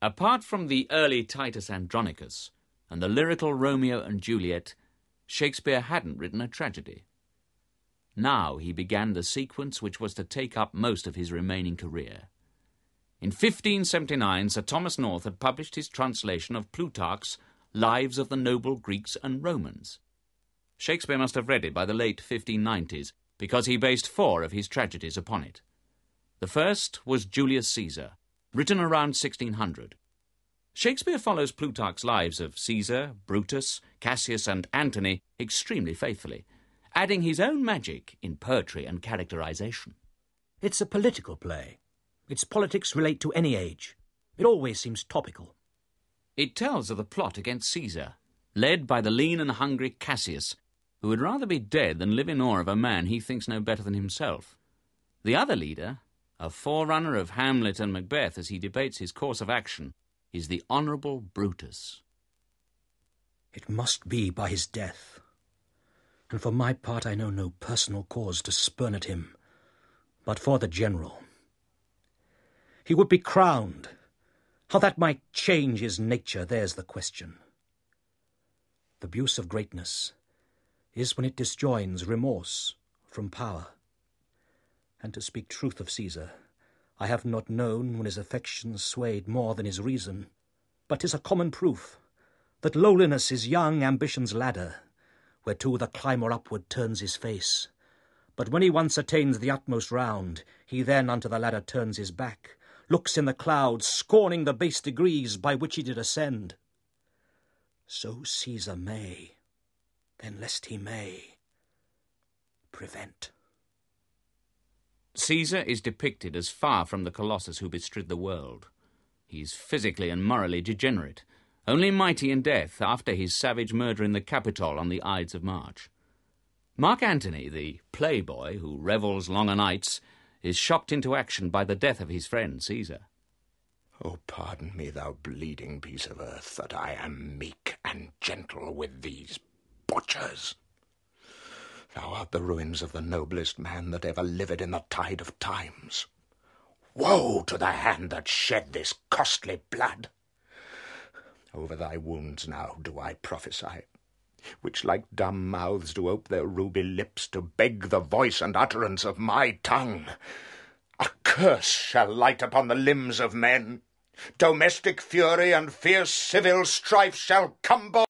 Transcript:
Apart from the early Titus Andronicus and the lyrical Romeo and Juliet, Shakespeare hadn't written a tragedy. Now he began the sequence which was to take up most of his remaining career. In 1579, Sir Thomas North had published his translation of Plutarch's Lives of the Noble Greeks and Romans. Shakespeare must have read it by the late 1590s, because he based 4 of his tragedies upon it. The first was Julius Caesar, written around 1600. Shakespeare follows Plutarch's lives of Caesar, Brutus, Cassius and Antony extremely faithfully, adding his own magic in poetry and characterization. It's a political play. Its politics relate to any age. It always seems topical. It tells of the plot against Caesar, led by the lean and hungry Cassius, who would rather be dead than live in awe of a man he thinks no better than himself. The other leader, a forerunner of Hamlet and Macbeth as he debates his course of action, is the Honourable Brutus. It must be by his death. And for my part I know no personal cause to spurn at him, but for the general. He would be crowned. How that might change his nature, there's the question. The abuse of greatness is when it disjoins remorse from power. And to speak truth of Caesar, I have not known when his affections swayed more than his reason, but 'tis a common proof that lowliness is young ambition's ladder, whereto the climber upward turns his face. But when he once attains the utmost round, he then unto the ladder turns his back, looks in the clouds, scorning the base degrees by which he did ascend. So Caesar may, then lest he may, prevent. Caesar is depicted as far from the Colossus who bestrid the world. He's physically and morally degenerate, only mighty in death after his savage murder in the Capitol on the Ides of March. Mark Antony, the playboy who revels long o' nights, is shocked into action by the death of his friend Caesar. Oh, pardon me, thou bleeding piece of earth, that I am meek and gentle with these butchers. Thou art the ruins of the noblest man that ever lived in the tide of times. Woe to the hand that shed this costly blood! Over thy wounds now do I prophesy, which like dumb mouths do ope their ruby lips to beg the voice and utterance of my tongue. A curse shall light upon the limbs of men. Domestic fury and fierce civil strife shall cumber